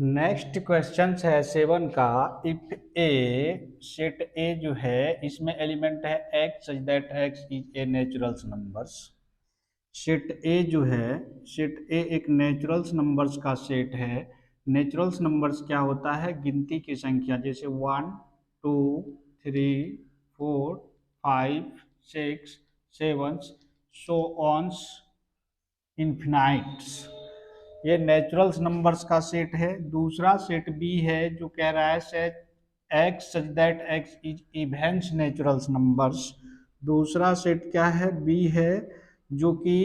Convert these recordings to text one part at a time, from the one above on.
Next question है 7 का। If A set ए जो है इसमें एलिमेंट है x such that x is a naturals numbers. Set ए जो है, सेट ए एक नेचुरल्स नंबर्स का सेट है। नेचुरल्स नंबर्स क्या होता है? गिनती की संख्या, जैसे 1 2 3 4 5 6 7 सो ऑन्स इन्फिनाइट्स। ये नेचुरल्स नंबर्स का सेट है। दूसरा सेट बी है जो कह रहा है set x such that x is events naturals numbers. दूसरा सेट क्या है? बी है, जो कि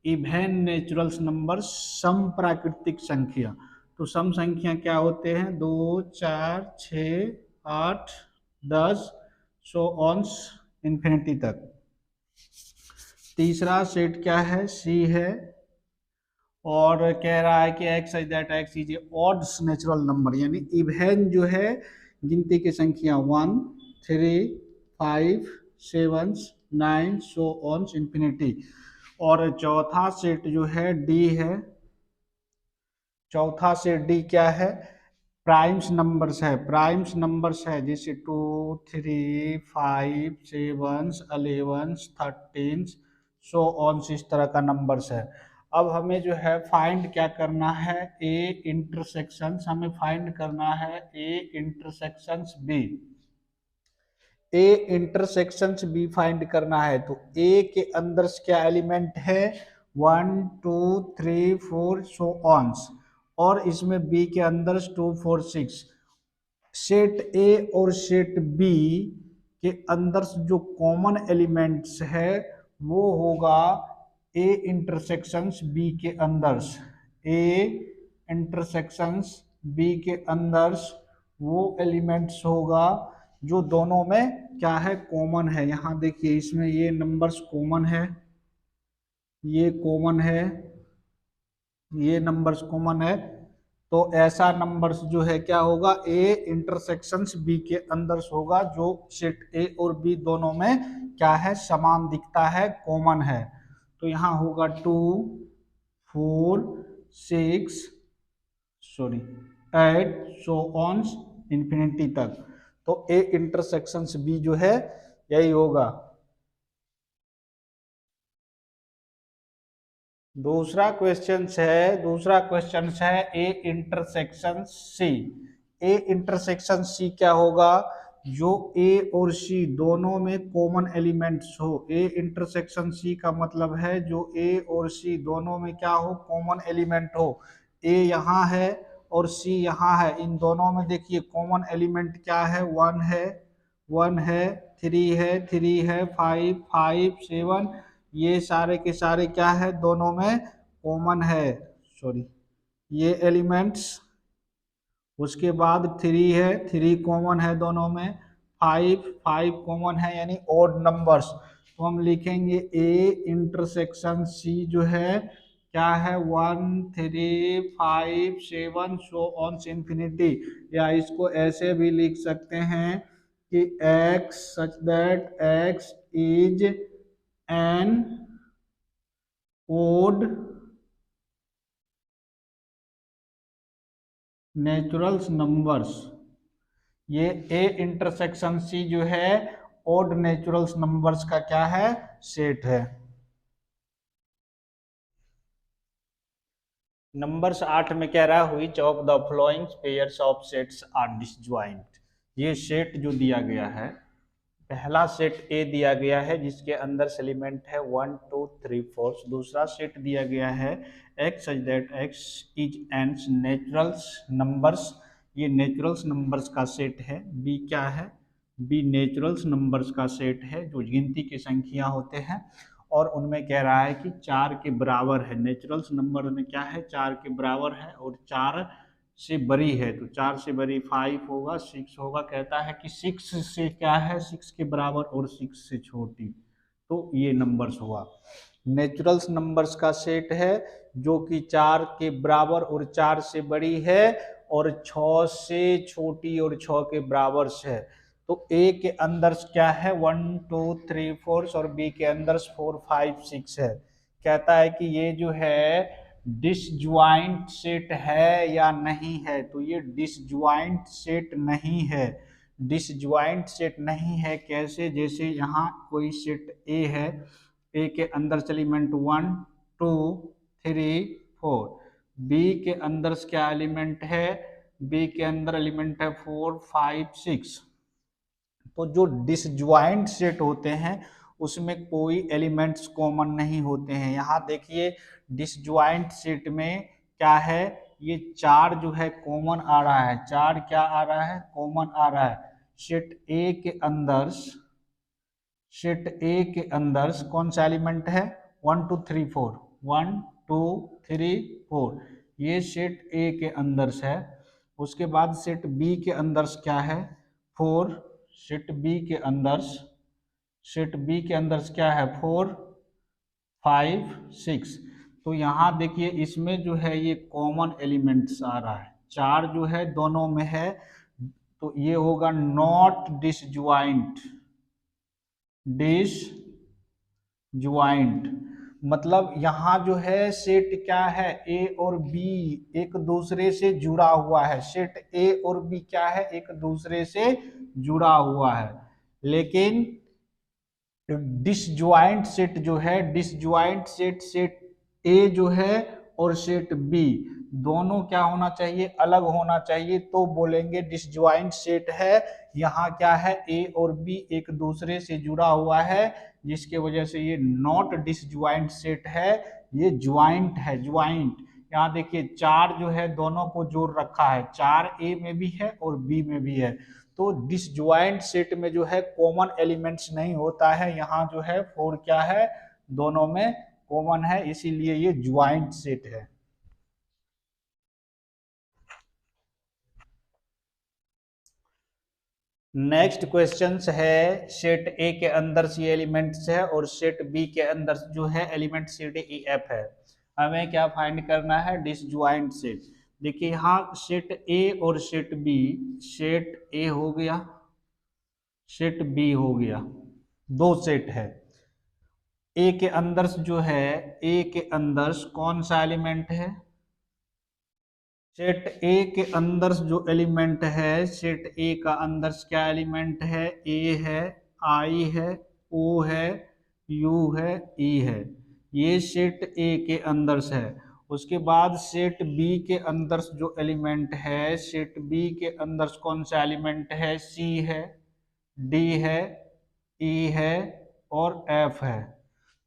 इवेंट नेचुरल्स नंबर्स, सम प्राकृतिक संख्या। तो सम संख्या क्या होते हैं? 2 4 6 8 10 सो ऑन्स इन्फिनिटी तक। तीसरा सेट क्या है? सी है, और कह रहा है कि x is that x is odds natural number, यानी इवेन जो है गिनती की संख्या 1 3 5 7 9 सो ऑन इन्फिनिटी। और चौथा सेट जो है डी है। चौथा सेट डी क्या है? प्राइम्स नंबर्स है। प्राइम्स नंबर्स है जैसे 2 3 5 7 11 13 सो ऑन, इस तरह का नंबर्स है। अब हमें जो है फाइंड क्या करना है? ए इंटरसेक्शंस हमें फाइंड करना है, ए इंटरसेक्शंस बी। ए इंटरसेक्शंस बी फाइंड करना है। तो ए के अंदर क्या एलिमेंट है? 1 2 3 4 सो ऑन्स, और इसमें बी के अंदर 2 4 6। सेट ए और सेट बी के अंदर जो कॉमन एलिमेंट्स है वो होगा ए इंटरसेक्शंस बी के अंदर। ए इंटरसेक्शंस बी के अंदर वो एलिमेंट्स होगा जो दोनों में क्या है? कॉमन है। यहाँ देखिए, इसमें ये नंबर्स कॉमन है, ये कॉमन है, ये नंबर्स कॉमन है। तो ऐसा नंबर्स जो है क्या होगा? ए इंटरसेक्शंस बी के अंदर होगा, जो सेट ए और बी दोनों में क्या है? समान दिखता है, कॉमन है। तो यहाँ होगा 2 4 6 सॉरी 8 सो ऑन इन्फिनिटी तक। तो ए इंटरसेक्शंस बी जो है यही होगा। दूसरा क्वेश्चन है A intersection C. A intersection C क्या होगा? जो ए और सी दोनों में कॉमन एलिमेंट्स हो। ए इंटरसेक्शन सी का मतलब है जो ए और सी दोनों में क्या हो? कॉमन एलिमेंट हो। ए यहाँ है और सी यहाँ है, इन दोनों में देखिए कॉमन एलिमेंट क्या है? 1 है, 1 है, 3 है, 3 है, 5 5 7, ये सारे के सारे क्या है? दोनों में कॉमन है, सॉरी ये एलिमेंट्स। उसके बाद 3 है, 3 कॉमन है दोनों में। 5 5 कॉमन है, यानी ऑड नंबर्स। तो हम लिखेंगे ए इंटरसेक्शन सी जो है क्या है? 1 3 5 7 सो ऑन इन्फिनिटी। या इसको ऐसे भी लिख सकते हैं कि x such that x is an odd naturals numbers. ये ए इंटरसेक्शन सी जो है ओड नेचुरल्स नंबर्स का क्या है? सेट है। नंबर्स 8 में कह रहा है which of the following pairs of sets are disjoint. ये सेट जो दिया गया है, पहला सेट ए दिया गया है जिसके अंदर एलिमेंट है 1 2 3 4। दूसरा सेट दिया गया है x such that x is an naturals numbers. ये नेचुरल्स नंबर्स का सेट है। बी क्या है? बी नेचुरल्स नंबर्स का सेट है जो गिनती की संख्या होते हैं, और उनमें कह रहा है कि 4 के बराबर है। नेचुरल्स नंबर में क्या है? 4 के बराबर है, और 4 से बड़ी है। तो 4 से बड़ी 5 होगा, 6 होगा। कहता है कि 6 से क्या है? 6 के बराबर और 6 से छोटी। तो ये नंबर्स हुआ। नेचुरल्स नंबर्स का सेट है जो कि 4 के बराबर और 4 से बड़ी है, और 6 से छोटी और 6 के बराबर है। तो ए के अंदर क्या है? 1 2 3 4, और बी के अंदर 4 5 6 है। कहता है कि ये जो है डिसज्वाइंट सेट है या नहीं है, तो ये डिसज्वाइंट सेट नहीं है। डिसज्वाइंट सेट नहीं है कैसे, जैसे यहाँ कोई सेट ए है, ए के अंदर एलिमेंट 1 2 3 4, बी के अंदर क्या एलिमेंट है, बी के अंदर एलिमेंट है 4 5 6। तो जो डिसज्वाइंट सेट होते हैं उसमें कोई एलिमेंट्स कॉमन नहीं होते हैं। यहाँ देखिए डिसज्वाइंट सेट में क्या है, ये 4 जो है कॉमन आ रहा है, 4 क्या आ रहा है, कॉमन आ रहा है। सेट ए के अंदर, सेट ए के अंदर कौन सा एलिमेंट है, 1 2 3 4, 1 2 3 4, ये सेट ए के अंदर है। उसके बाद सेट बी के अंदर क्या है, 4, सेट बी के अंदर, सेट बी के अंदर क्या है, 4 5 6। तो यहाँ देखिए इसमें जो है ये कॉमन एलिमेंट्स आ रहा है, 4 जो है दोनों में है, तो ये होगा नॉट डिसज्वाइंट। डिसज्वाइंट मतलब यहाँ जो है सेट क्या है, ए और बी एक दूसरे से जुड़ा हुआ है, सेट ए और बी क्या है, एक दूसरे से जुड़ा हुआ है। लेकिन डिसज्वाइंट सेट जो है, डिसज्वाइंट सेट, सेट ए जो है और सेट बी दोनों क्या होना चाहिए, अलग होना चाहिए, तो बोलेंगे डिसज्वाइंट सेट है। यहाँ क्या है, ए और बी एक दूसरे से जुड़ा हुआ है, जिसके वजह से ये नॉट डिसज्वाइंट सेट है, ये ज्वाइंट है, ज्वाइंट। यहाँ देखिए 4 जो है दोनों को जोड़ रखा है, 4 ए में भी है और बी में भी है। तो डिसज्वाइंट सेट में जो है कॉमन एलिमेंट्स नहीं होता है, यहाँ जो है 4 क्या है, दोनों में कॉमन है, इसीलिए ये ज्वाइंट सेट है। नेक्स्ट क्वेश्चन है, सेट ए के अंदर सी एलिमेंट्स है और सेट बी के अंदर जो है element c d e f है। हमें क्या फाइंड करना है, डिसज्वाइंट सेट। देखिए यहाँ सेट ए और सेट बी, सेट ए हो गया, सेट बी हो गया, दो सेट है। ए के अंदर जो है, ए के अंदर कौन सा एलिमेंट है, सेट ए के अंदर जो एलिमेंट है, सेट ए का अंदर क्या एलिमेंट है, ए है, आई है, ओ है, यू है, ई है, ये सेट ए के अंदर है। उसके बाद सेट बी के अंदर जो एलिमेंट है, सेट बी के अंदर कौन सा एलिमेंट है, सी है, डी है, ई है और एफ है।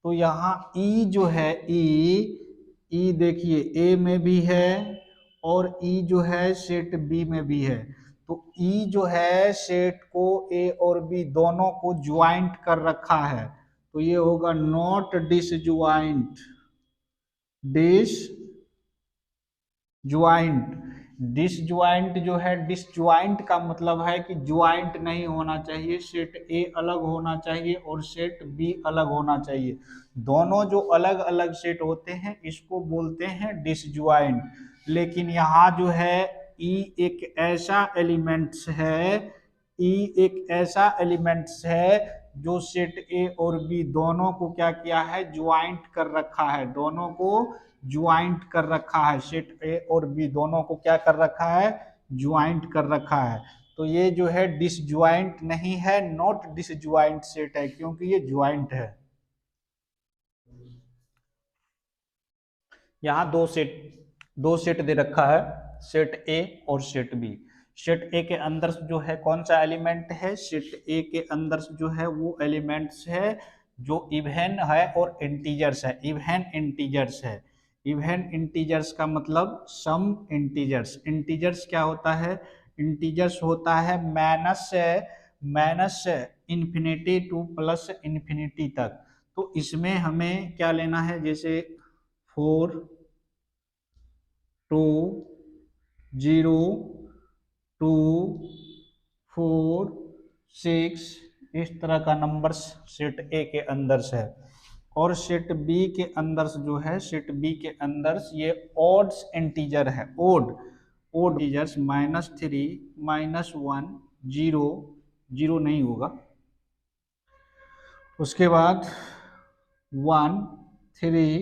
तो यहाँ ई जो है, ई देखिए ए में भी है और ई जो है सेट बी में भी है। तो ई जो है सेट को ए और बी दोनों को ज्वाइंट कर रखा है, तो ये होगा नॉट डिसज्वाइंट। डिसज्वाइंट, डिसज्वाइंट जो है, डिसज्वाइंट का मतलब है कि ज्वाइंट नहीं होना चाहिए, सेट ए अलग होना चाहिए और सेट बी अलग होना चाहिए। दोनों जो अलग अलग सेट होते हैं इसको बोलते हैं डिसज्वाइंट। लेकिन यहाँ जो है ई एक ऐसा एलिमेंट्स है, ई एक ऐसा एलिमेंट्स है जो सेट ए और बी दोनों को क्या किया है, ज्वाइंट कर रखा है, दोनों को ज्वाइंट कर रखा है, सेट ए और बी दोनों को क्या कर रखा है, ज्वाइंट कर रखा है। तो ये जो है डिसज्वाइंट नहीं है, नॉट डिसज्वाइंट सेट है, क्योंकि ये ज्वाइंट है। यहाँ दो सेट दे रखा है, सेट ए और सेट बी। सेट ए के अंदर जो है कौन सा एलिमेंट है, सेट ए के अंदर जो है वो एलिमेंट्स है जो इवन है और इंटीजर्स है, इवन इंटीजर्स है। इवन इंटीजर्स का मतलब सम इंटीजर्स। इंटीजर्स क्या होता है, इंटीजर्स होता है minus infinity two plus infinity तक। तो इसमें हमें क्या लेना है, जैसे 4 2 0 2 4 6, इस तरह का नंबर सेट ए के अंदर है। और सेट बी के अंदर जो है, सेट बी के अंदर ये ऑड्स इंटीजर है, ओड इंटीजर्स -3 -1 0, 0 नहीं होगा, उसके बाद 1 3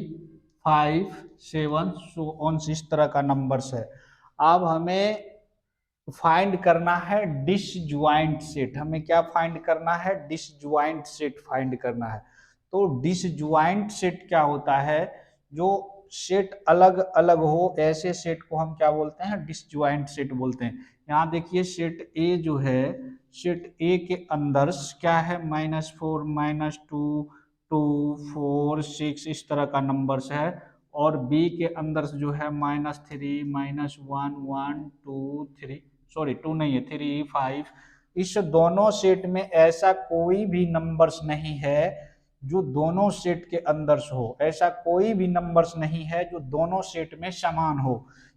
5 7 सो ऑन इस तरह का नंबर्स है। अब हमें फाइंड करना है डिसजॉइंट सेट। हमें क्या फाइंड करना है? डिसजॉइंट सेट फाइंड करना है। तो डिसजॉइंट सेट क्या होता है? जो सेट अलग अलग हो ऐसे सेट को हम क्या बोलते हैं? डिसजॉइंट सेट बोलते हैं। यहाँ देखिए सेट ए जो है, सेट ए के अंदर क्या है? -4 -2 2 4 6 इस तरह का नंबर्स है। और बी के अंदर जो है -3 -1 1 2 3, सॉरी 2 नहीं है, 3 5। इस दोनों सेट में ऐसा कोई भी नंबर्स नहीं है जो दोनों सेट के अंदर हो। ऐसा कोई भी नंबर्स नहीं है जो दोनों सेट में समान हो।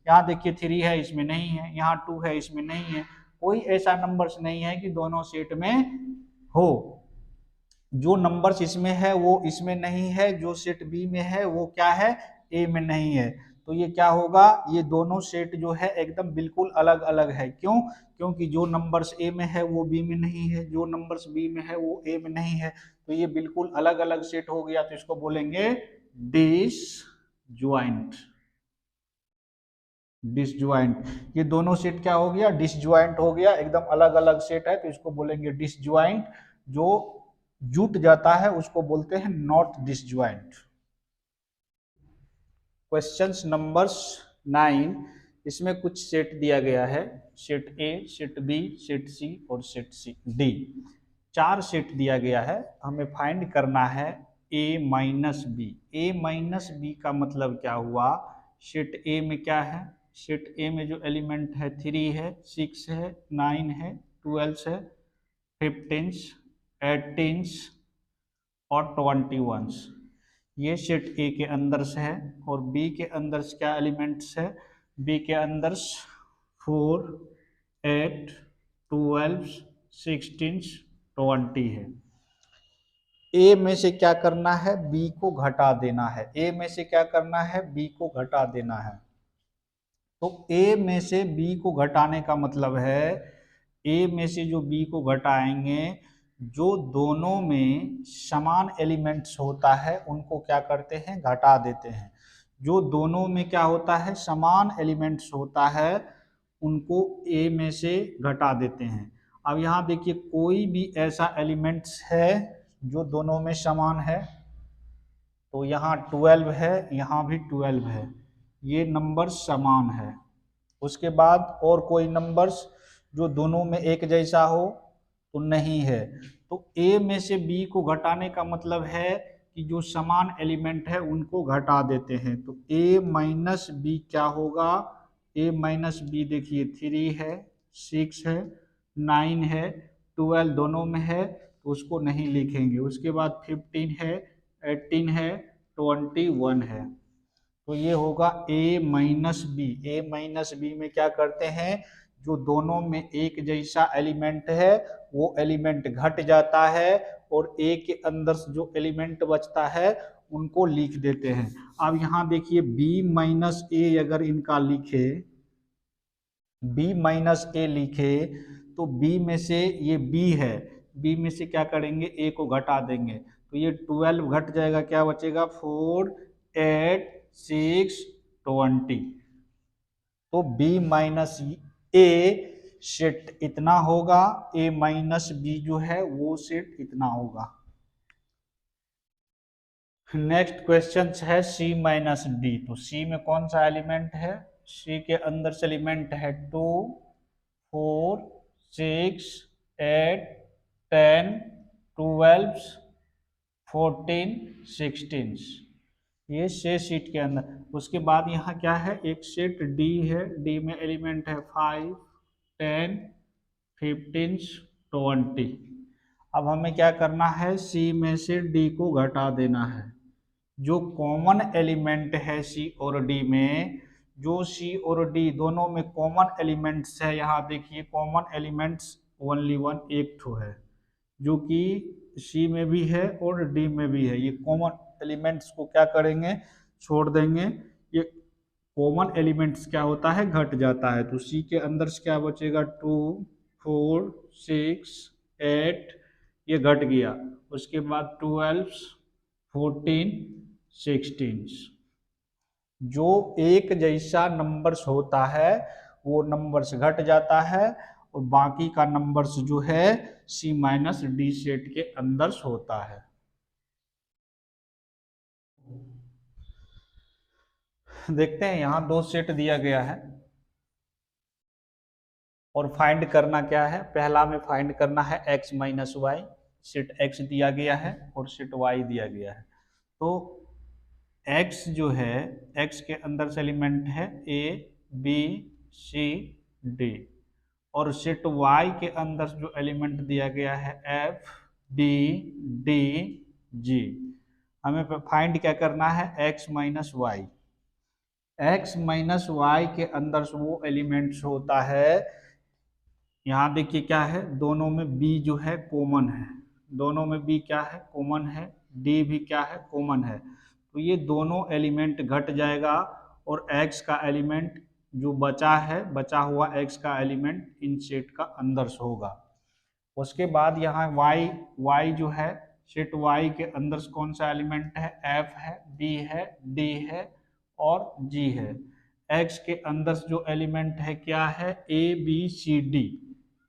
यहाँ देखिए 3 है, इसमें नहीं है। यहाँ 2 है, इसमें नहीं है। कोई ऐसा नंबर्स नहीं है कि दोनों सेट में हो। जो नंबर्स इसमें है वो इसमें नहीं है, जो सेट बी में है वो क्या है? ए में नहीं है। तो ये क्या होगा? ये दोनों सेट जो है एकदम बिल्कुल अलग अलग है। क्यों? क्योंकि जो नंबर्स ए में है वो बी में नहीं है, जो नंबर्स बी में है वो ए में नहीं है। तो ये बिल्कुल अलग अलग सेट हो गया, तो इसको बोलेंगे डिसजॉइंट। डिसजॉइंट। ये दोनों सेट क्या हो गया? डिसजॉइंट हो गया, एकदम अलग अलग सेट है, तो इसको बोलेंगे डिसजॉइंट। जो जुट जाता है उसको बोलते हैं नॉट डिसजॉइंट। क्वेश्चंस नंबर्स 9, इसमें कुछ सेट दिया गया है। Set A, set B, set C और सेट सी डी। 4 सेट दिया गया है। हमें फाइंड करना है ए माइनस बी। ए माइनस बी का मतलब क्या हुआ? सेट ए में क्या है? सेट ए में जो एलिमेंट है 3 है, 6 है, 9 है, 12 है, 15, 18 और 21। ये सेट ए के अंदर से है। और बी के अंदर क्या एलिमेंट्स है? बी के अंदर 4 8 12 16 20 है। ए में से क्या करना है? बी को घटा देना है। ए में से क्या करना है? बी को घटा देना है। तो ए में से बी को घटाने का मतलब है, ए में से जो बी को घटाएंगे, जो दोनों में समान एलिमेंट्स होता है उनको क्या करते हैं? घटा देते हैं। जो दोनों में क्या होता है? समान एलिमेंट्स होता है, उनको ए में से घटा देते हैं। अब यहाँ देखिए कोई भी ऐसा एलिमेंट्स है जो दोनों में समान है, तो यहाँ 12 है, यहाँ भी 12 है। ये नंबर समान है। उसके बाद और कोई नंबर्स जो दोनों में एक जैसा हो तो नहीं है। तो ए में से बी को घटाने का मतलब है कि जो समान एलिमेंट है उनको घटा देते हैं। तो ए माइनस बी क्या होगा? ए माइनस बी देखिए 3 है, 6 है, 9 है, 12 दोनों में है, तो उसको नहीं लिखेंगे। उसके बाद 15 है, 18 है, 21 है। तो ये होगा ए माइनस बी। ए माइनस बी में क्या करते हैं? जो दोनों में एक जैसा एलिमेंट है वो एलिमेंट घट जाता है, और ए के अंदर जो एलिमेंट बचता है उनको लिख देते हैं। अब यहाँ देखिए बी माइनस ए अगर इनका लिखे, बी माइनस ए लिखे, तो बी में से ये बी है, बी में से क्या करेंगे? ए को घटा देंगे, तो ये 12 घट जाएगा, क्या बचेगा? 4 8 6 20। तो बी माइनस ए सेट इतना होगा, ए माइनस बी जो है वो सेट इतना होगा। नेक्स्ट क्वेश्चन है सी माइनस डी। तो सी में कौन सा एलिमेंट है? सी के अंदर से एलिमेंट है 2 4 6 8 10 12 14 16। ये 6 सीट के अंदर। उसके बाद यहाँ क्या है? एक सेट डी है, डी में एलिमेंट है 5 10 15 20। अब हमें क्या करना है? सी में से डी को घटा देना है। जो कॉमन एलिमेंट है सी और डी में, जो सी और डी दोनों में कॉमन एलिमेंट्स है, यहाँ देखिए कॉमन एलिमेंट्स ओनली वन एक ठो है, जो कि सी में भी है और डी में भी है। ये कॉमन एलिमेंट्स को क्या करेंगे? छोड़ देंगे। ये कॉमन एलिमेंट्स क्या होता है? घट जाता है। तो सी के अंदर से क्या बचेगा? 2 4 6 8, ये घट गया। उसके बाद 12 14 16। जो एक जैसा नंबर्स होता है वो नंबर्स घट जाता है और बाकी का नंबर्स जो है C माइनस डी सेट के अंदर होता है। देखते हैं यहाँ दो सेट दिया गया है और फाइंड करना क्या है। पहला में फाइंड करना है x minus y. Set x दिया गया है और सेट y दिया गया है। तो x जो है, x के अंदर से एलिमेंट है a b c d और सेट y के अंदर जो एलिमेंट दिया गया है f b d g। हमें फाइंड क्या करना है, x minus y. x minus y के अंदर से वो एलिमेंट्स होता है, यहाँ देखिए क्या है, दोनों में b जो है कॉमन है, दोनों में b क्या है कॉमन है, d भी क्या है कॉमन है। तो ये दोनों एलिमेंट घट जाएगा और x का एलिमेंट जो बचा है, बचा हुआ x का एलिमेंट इन सेट का अंदर से होगा। उसके बाद यहाँ y जो है, सेट y के अंदर से कौन सा एलिमेंट है, f है, b है, d है और g है। x के अंदर जो एलिमेंट है क्या है, a b c d,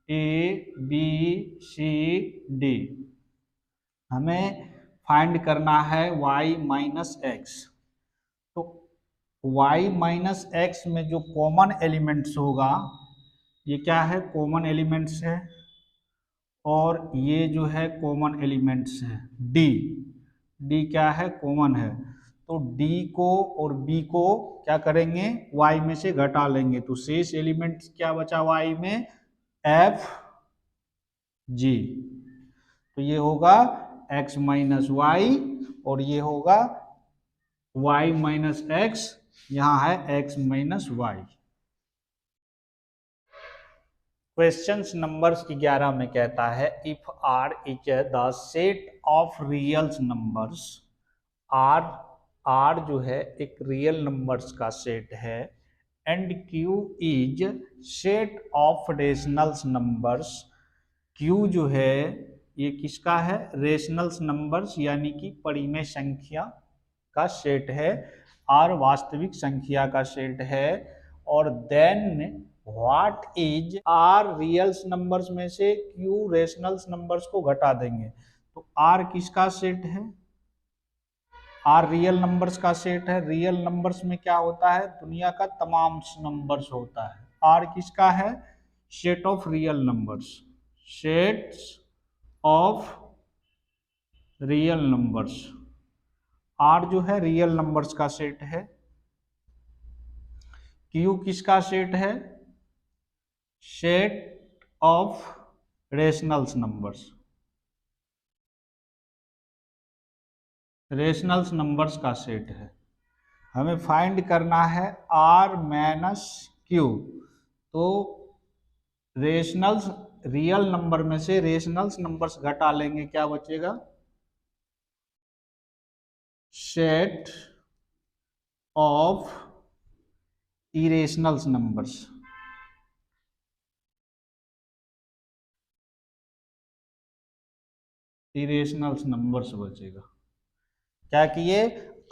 a b c d। हमें फाइंड करना है y माइनस एक्स। तो y माइनस एक्स में जो कॉमन एलिमेंट्स होगा, ये क्या है कॉमन एलिमेंट्स है और ये जो है कॉमन एलिमेंट्स है d क्या है कॉमन है। तो d को और b को क्या करेंगे, y में से घटा लेंगे। तो शेष एलिमेंट्स क्या बचा y में, f g। तो ये होगा x माइनस वाई और ये होगा y माइनस एक्स, यहाँ है x minus y. Question number 11 में कहता है if R is the set of real numbers, R जो है एक रियल नंबर्स का सेट है, and Q is set of rational numbers. Q जो है ये किसका है, रेशनल्स नंबर्स यानी कि परिमेय संख्या का सेट है, R वास्तविक संख्या का सेट है। और then what is R reals numbers में से Q रेशनल्स नंबर्स को घटा देंगे। तो R किसका सेट है, R रियल नंबर्स का सेट है। रियल नंबर्स में क्या होता है, दुनिया का तमाम नंबर्स होता है। R किसका है, set of real numbers, sets of real numbers. R जो है रियल नंबर्स का सेट है। Q किसका सेट है, set of rationals numbers, rationals numbers का सेट है। हमें फाइंड करना है R माइनस Q। तो रेशनल्स रियल नंबर में से रेशनल्स नंबर्स घटा लेंगे, क्या बचेगा, set of irrationals numbers. Irrationals numbers बचेगा। क्या किए,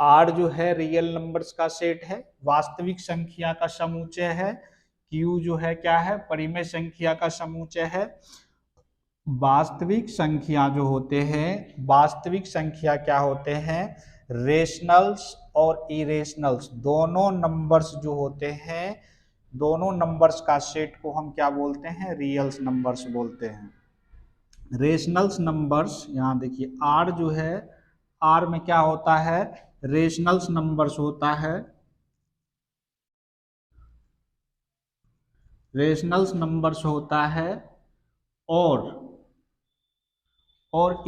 R जो है रियल नंबर्स का सेट है, वास्तविक संख्या का समुच्चय है। Q जो है क्या है, परिमेय संख्या का समुच्चय है। वास्तविक संख्या जो होते हैं, वास्तविक संख्या क्या होते हैं, रेशनल्स और इरेशनल्स दोनों नंबर्स जो होते हैं, दोनों नंबर्स का सेट को हम क्या बोलते हैं, रियल्स नंबर्स बोलते हैं। रेशनल्स नंबर्स, यहाँ देखिए R जो है, R में क्या होता है, रेशनल्स नंबर्स होता है, रेशनल्स नंबर्स होता है और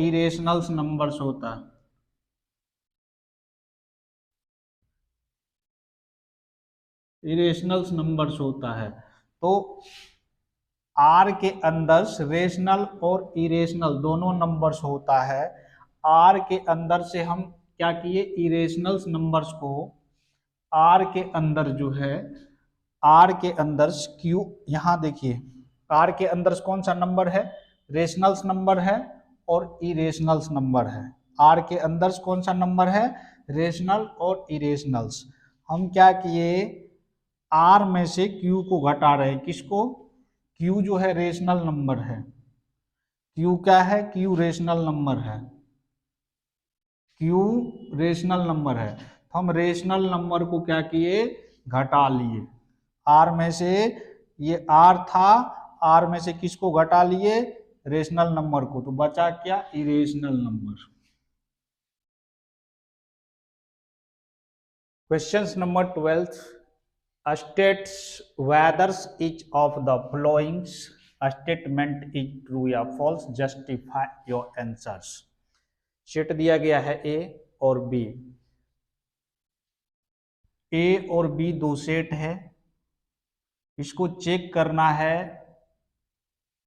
इरेशनल्स नंबर्स होता है। इरेशनल्स नंबर्स होता है। तो R के अंदर रेशनल और इरेशनल दोनों नंबर्स होता है। R के अंदर से हम क्या किए, इरेशनल्स नंबर्स को R के अंदर जो है, R के अंदर Q, यहाँ देखिए R के अंदर कौन सा नंबर है, रेशनल्स नंबर है और इरेशनल्स नंबर है। R के अंदर कौन सा नंबर है, रेशनल और इरेशनल्स। हम क्या किए, आर में से क्यू को घटा रहे हैं। किसको? क्यू जो है रेशनल नंबर है। क्यू क्या है? क्यू रेशनल नंबर है। क्यू रेशनल नंबर है, तो हम रेशनल नंबर को क्या किए, घटा लिए। आर में से, ये आर था, आर में से किसको घटा लिए, रेशनल नंबर को, तो बचा क्या, irrational number. Question number 12, states whether each of the following statement is true या false, justify your answers। Set दिया गया है ए और बी। ए और बी दो सेट है, इसको चेक करना है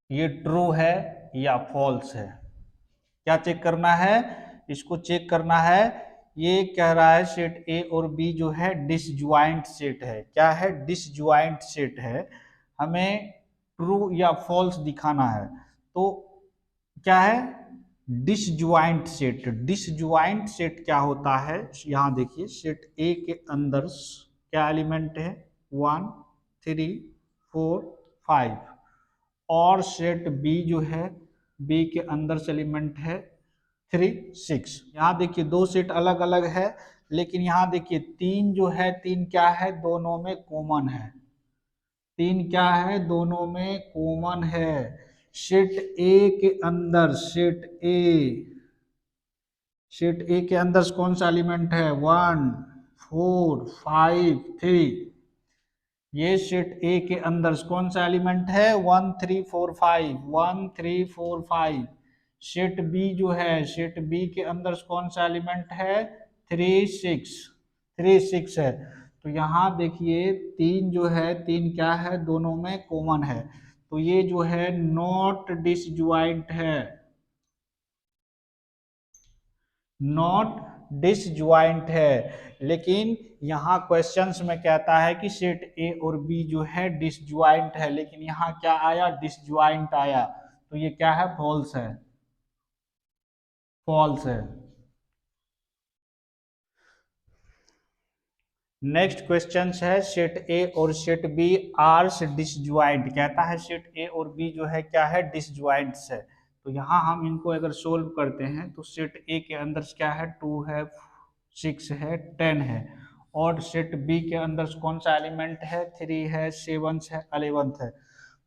ये ट्रू है या फॉल्स है। क्या चेक करना है, इसको चेक करना है। ये कह रहा है सेट ए और बी जो है डिसज्वाइंट सेट है। क्या है? डिसज्वाइंट सेट है। हमें ट्रू या फॉल्स दिखाना है। तो क्या है, डिसज्वाइंट सेट। डिसज्वाइंट सेट क्या होता है, यहां देखिए, सेट ए के अंदर क्या एलिमेंट है, 1 3 4 5, और सेट बी जो है, बी के अंदर एलिमेंट है 3 6। यहाँ देखिए दो सेट अलग अलग है, लेकिन यहाँ देखिए तीन जो है, तीन क्या है, दोनों में कॉमन है। तीन क्या है, दोनों में कॉमन है। सेट ए के अंदर, सेट ए के अंदर कौन सा एलिमेंट है, 1 4 5 3। ये सेट ए के अंदर कौन सा एलिमेंट है, 1 3 4 5, 1 3 4 5। सेट बी जो है, सेट बी के अंदर कौन सा एलिमेंट है, 3 6, 3 6 है। तो यहाँ देखिए तीन जो है, तीन क्या है, दोनों में कॉमन है। तो ये जो है नॉट डिसज्वाइंट है, नॉट डिसज्वाइंट है। लेकिन यहाँ क्वेश्चंस में कहता है कि सेट ए और बी जो है डिसज्वाइंट है, लेकिन यहाँ क्या आया, डिसज्वाइंट आया। तो ये क्या है, फॉल्स है, फॉल्स है। नेक्स्ट क्वेश्चन है, सेट ए और सेट बी आर डिसज्वाइंट। कहता है सेट ए और बी जो है क्या है, डिसज्वाइंट है। तो यहाँ हम इनको अगर सोल्व करते हैं तो सेट ए के अंदर क्या है, 2 है 6 है 10 है, और सेट बी के अंदर कौन सा एलिमेंट है, 3 है 7 है 11 है।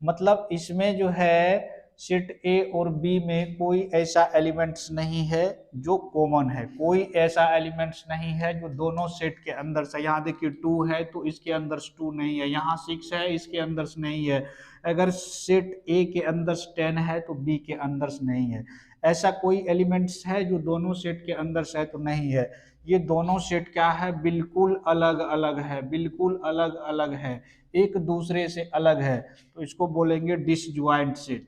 मतलब इसमें जो है सेट ए और बी में कोई ऐसा एलिमेंट्स नहीं है जो कॉमन है, कोई ऐसा एलिमेंट्स नहीं है जो दोनों सेट के अंदर से। यहाँ देखिए 2 है तो इसके अंदर 2 नहीं है, यहाँ 6 है इसके अंदर नहीं है। अगर सेट ए के अंदर 10 है तो बी के अंदर नहीं है। ऐसा कोई एलिमेंट्स है जो दोनों सेट के अंदर है तो नहीं है। ये दोनों सेट क्या है, बिल्कुल अलग अलग है, बिल्कुल अलग अलग है, एक दूसरे से अलग है। तो इसको बोलेंगे डिसज्वाइंट सेट,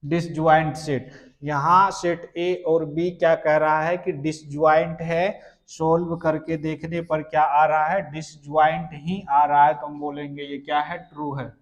डिसज्वाइंट सेट। यहाँ सेट ए और बी क्या कह रहा है कि डिसज्वाइंट है। सोल्व करके देखने पर क्या आ रहा है, डिसज्वाइंट ही आ रहा है, तो हम बोलेंगे ये क्या है, ट्रू है।